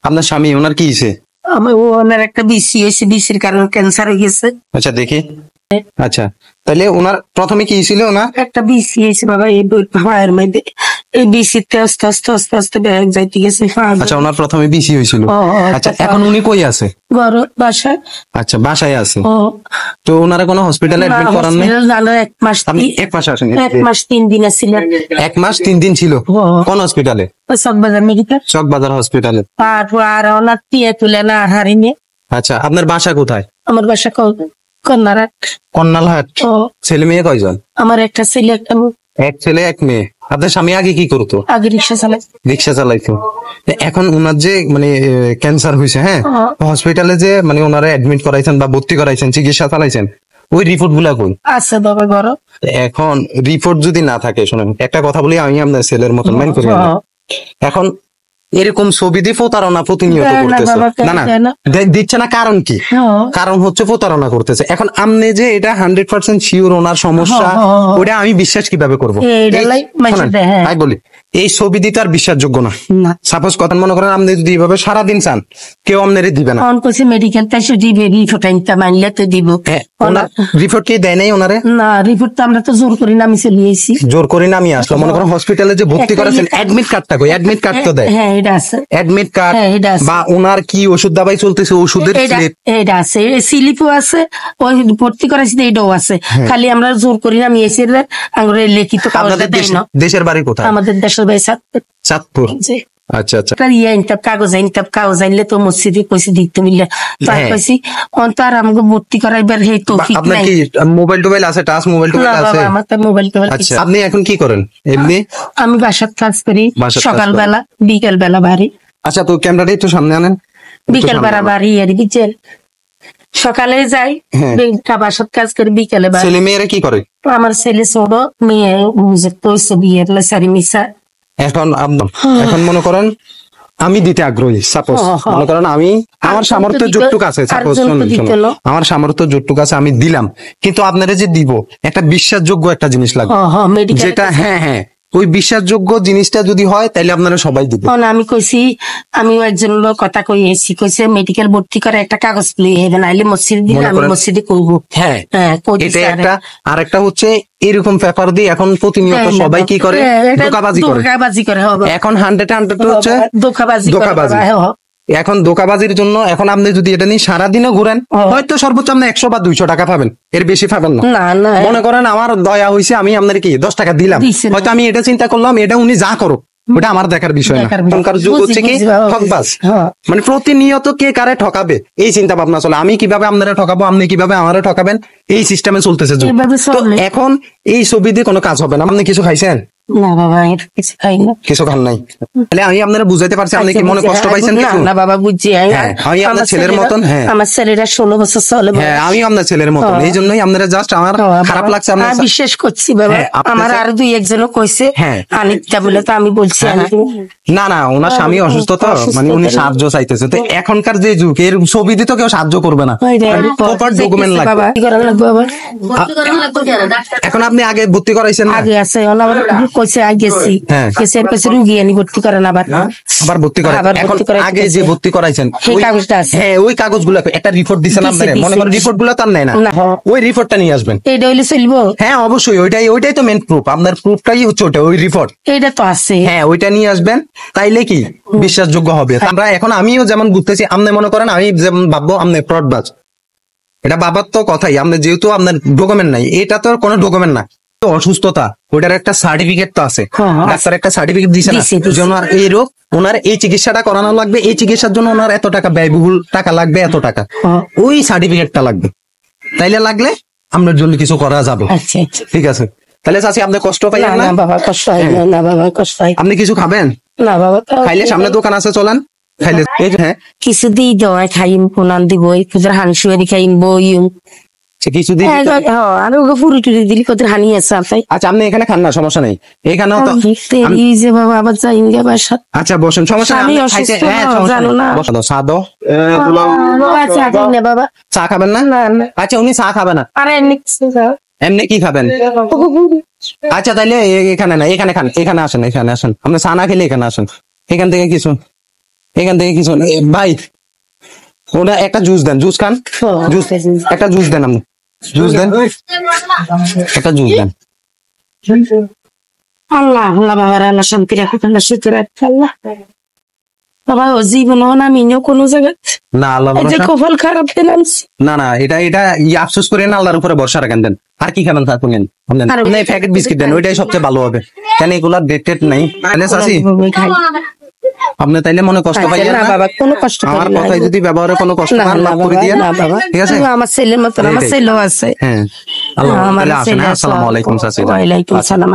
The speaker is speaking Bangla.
আপনার স্বামী ওনার কি হয়েছে? আমার ওনার একটা বিসি হয়েছে, বিসির কারণে ক্যান্সার হয়ে গেছে। আচ্ছা দেখি। আচ্ছা তাহলে ওনার প্রথমে কি ছিল? ওনার একটা বিসি হয়েছে বাবা, এই পায়ের মধ্যে এই বিসিতে আস্তে আস্তে আস্তে আস্তে ব্যাগ যাইতে গেছে। আচ্ছা ওনার প্রথমে বিসি হয়েছিল। আচ্ছা এখন উনি কই আছে? ঘর বাসায়। আচ্ছা বাসায় আছে। তো ওনারা কোনো হসপিটালে অ্যাডমিট করান নাই? এক মাস। আপনি এক মাস আসেন? 1 মাস 3 দিন ছিলেন। 1 মাস 3 দিন ছিল কোন হসপিটালে? চকবাজার মেডিকেল। চকবাজার হসপিটালে। তারপর আর ওনার টিয়া তুলে না হারিয়ে। আচ্ছা আপনার বাসা কোথায়? আমার বাসা কন্যারহাট। কন্যালহাট। ছেলে মেয়ে কয়জন? আমার একটা ছেলে একটা মেয়ে। এক ছেলে এক মেয়ে। আপনার স্বামী আগে কি করতো? আগে রিক্সা চালাইতো। রিক্সা চালাইতো। এখন ওনার যে মানে ক্যান্সার হয়েছে, হ্যাঁ, হসপিটালে যে মানে ওনারা অ্যাডমিট করাইছেন বা ভর্তি করাইছেন, চিকিৎসা চালাইছেন, ওই রিপোর্ট গুলা কই? আচ্ছা বাবা ঘর। এখন রিপোর্ট যদি না থাকে, শোনেন একটা কথা বলি, আমি আপনার ছেলের মতন মাইন্ড করি না। এখন এরকম ছবি দিয়ে প্রতারণা প্রতিনিয়ত করতেছে। না না দিচ্ছে না, কারণ কি? কারণ হচ্ছে প্রতারণা করতেছে। এখন আপনি যে এটা 100% শিওর ওনার সমস্যা, ওটা আমি বিশ্বাস কিভাবে করবো? তাই বলি এই ছবি দিতে আর বিশ্বাসযোগ্য না। সাপোজ কথা মনে করেন আপনি যদি এইভাবে সারাদিন চান, কেউ আপনারই দিবে না। মেডিকেল দিব। রিপোর্ট কি দেয় নাই ওনারে? না রিপোর্ট তো আমরা তো জোর করি না, আমি চলে এসেছি। জোর করি না আমি আসলাম। মনে করেন হসপিটালে যে ভর্তি করেছেন, অ্যাডমিট কার্ডটা কই? অ্যাডমিট কার্ড তো দেয়। হ্যাঁ এটা আছে অ্যাডমিট কার্ড। বা ওনার কি ওষুধ দাবাই চলতেছে, ওষুধের স্লিপ এটা আছে, স্লিপও আছে, ওই ভর্তি করাইছি এটাও আছে। খালি আমরা জোর করি না, আমি এসে আমরা লিখিত কাগজটা দেই না। দেশের বাড়ি কোথায়? আমাদের দেশের বাড়ি চাঁদপুর। আচ্ছা আচ্ছা কাগজ আনলে তো মসজিদে কইছি দিতে মিললে কইছি অন্তর আমাকে ভর্তি করাইবার হেই তৌফিক নাই। আপনার কি মোবাইল টোবাইল আছে? টাচ মোবাইল টোবাইল আছে? আমার তো মোবাইল টোবাইল। আচ্ছা আপনি এখন কি করেন এমনি? আমি বাসার কাজ করি, সকালবেলা বিকেল বেলা বাড়ি। আচ্ছা তো ক্যামেরাটা একটু সামনে আনেন। বিকেল বেলা বাড়ি আর বিকেল সকালে যাই, বাসার কাজ করি, বিকেলে বাড়ি। ছেলে মেয়েরা কি করে? আমার ছেলে ছোট, মেয়ে বিয়ের সারি মিশা। এখন এখন মনে করেন আমি দিতে আগ্রহী, সাপোজ মনে করেন আমি আমার সামর্থ্য যতটুকু আছে, সাপোজ আমার সামর্থ্য যতটুকু আছে আমি দিলাম, কিন্তু আপনারা যে দিব একটা বিশ্বাসযোগ্য একটা জিনিস লাগবে, যেটা হ্যাঁ হ্যাঁ ওই বিশ্বাসযোগ্য জিনিসটা যদি হয় তাহলে আপনারা সবাই দিবে। আমি কইছি, আমি একজন লোক কথা কইছি, কইছে মেডিকেল ভর্তি করে একটা কাগজ লিয়ে হবে, নাইলে মসজিদে দিলে আমি মসজিদে করবো। হ্যাঁ এটা একটা। আর একটা হচ্ছে এরকম পেপার দিয়ে এখন প্রতিনিয়ত সবাই কি করে? ধোঁকাবাজি করে। এখন 100 হচ্ছে ধোঁকাবাজি। এখন ধোঁকাবাজির জন্য এখন আপনি যদি এটা নিয়ে সারাদিনও ঘুরেন, হয়তো সর্বোচ্চ আপনি 100 বা 200 টাকা পাবেন, এর বেশি পাবেন না। মনে করেন আমার দয়া হয়েছে, আমি আপনার কি 10 টাকা দিলাম, হয়তো আমি এটা চিন্তা করলাম এটা উনি যা করুক ওটা আমার দেখার বিষয় না। এখনকার যুগ হচ্ছে কি ঠকবাজ, মানে প্রতিনিয়ত কে কারে ঠকাবে এই চিন্তা ভাবনা চলে। আমি কিভাবে আপনারা ঠকাবো, আপনি কিভাবে আমারে ঠকাবেন, এই সিস্টেমে চলতেছে যুগ। এখন এই ছবি দিয়ে কোনো কাজ হবে না। আপনি কিছু খাইছেন? না বাবা কিছু খাই না। কিছু খান নাই? তাহলে আমি আপনারা বুঝাইতে পারছি আপনি কি মনে কষ্ট পাইছেন? না বাবা বুঝছি, আমি আপনার ছেলের মতন। হ্যাঁ আমার ছেলেরা 16 বছর চলে। হ্যাঁ আমি আপনার ছেলের মতন, এই জন্যই আপনারা জাস্ট আমার খারাপ লাগছে। আমি বিশ্বাস করছি বাবা, আমার আর 2-1 কইছে আনিতা বলে, তো আমি বলছি না না ওনার স্বামী অসুস্থ, তো মানে উনি সাহায্য চাইতেছে। তো এখনকার যে যুগ, এর ছবি দিয়ে তো কেউ সাহায্য করবে না, প্রপার ডকুমেন্ট লাগবে। এখন আপনি আগে ভর্তি করাইছেন? আগে আছে কইছে গেছি, রুগী আনি ভর্তি করেন, আবার ভর্তি করেন। এখন আগে যে ভর্তি করাইছেন হ্যাঁ ওই কাগজগুলো একটা রিপোর্ট দিচ্ছেন আপনারা, মনে করেন রিপোর্ট গুলো তার নেয় না, ওই রিপোর্টটা নিয়ে আসবেন। এটা হইলে চলবো? হ্যাঁ অবশ্যই, ওইটাই তো মেন প্রুফ। আপনার প্রুফটাই হচ্ছে ওটা, ওই রিপোর্ট। এটা তো আছে, হ্যাঁ ওইটা নিয়ে আসবেন, তাইলে কি বিশ্বাসযোগ্য হবে। আমরা এখন আমিও যেমন বুঝতেছি, আপনি মনে করেন আমি যেমন ভাববো আপনি ফ্রডবাজ, এটা বাবার তো কথাই। আপনার যেহেতু আপনার ডকুমেন্ট নাই, এটা তো কোনো ডকুমেন্ট না, অসুস্থতা ওটার একটা সার্টিফিকেট তো আছে, ডাক্তার একটা সার্টিফিকেট দিছে না যে ওনার এই রোগ, ওনার এই চিকিৎসাটা করানো লাগবে, এই চিকিৎসার জন্য ওনার এত টাকা ব্যয়বহুল টাকা লাগবে, এত টাকা, ওই সার্টিফিকেটটা লাগবে। তাইলে লাগলে আপনার জন্য কিছু করা যাবে। ঠিক আছে তাহলে চাচি আপনি কষ্ট পাই না? বাবা কষ্ট হয় না বাবা, কষ্ট হয়। আপনি কিছু খাবেন? না বাবা খাইলে সামনে দোকান আছে, চলেন খাইলে। হ্যাঁ কিছু দিই দেওয়া খাইম, কোনান দিব হানসুয়ারি খাইম বইম কিছু দিন। আচ্ছা আপনি এখানে খান না, সমস্যা নেই, এখানেও তো। আচ্ছা বসেন, সমস্যা নেই। চা খাবেন না? আচ্ছা উনি চা খাবে না, এমনি কি খাবেন? আচ্ছা তাইলে এখানে না, এখানে খান, এখানে আসেন, এখানে আসেন। আপনি চা না খেলে এখানে আসেন, এখান থেকে কিছু এখান থেকে কিছু না। ভাই ওটা একটা জুস দেন, জুস খান, জুস, একটা জুস দেন, আপনি জুস দেন, একটা জুস দেন। আল্লাহ আল্লাহ বাবার আল্লাহ শান্তি রাখুক, আল্লাহ সুখে রাখুক আল্লাহ। বাবা ও জীবন আমি কোনো জায়গায় না আল্লাহ কপাল খারাপ দিলাম। না না, এটা আফসোস করেন, আল্লাহর উপরে ভরসা রাখেন। দেন আর কি খাবেন থাকুন, প্যাকেট বিস্কিট দেন, ওইটাই সবচেয়ে ভালো হবে। কেন এগুলা ডেটেড নাই আপনি তাইলে মনে কষ্ট পাইয়েন না বাবা, কোনো কষ্ট আমার কথায় যদি ব্যবহারে কোনো কষ্ট পান মাফ করে দিয়েন, ঠিক আছে? আমার ছেলের মতন আমার ছেলেও আছে। হ্যাঁ, আল্লাহ আসসালামু আলাইকুম চাচি। ওয়ালাইকুম সালাম।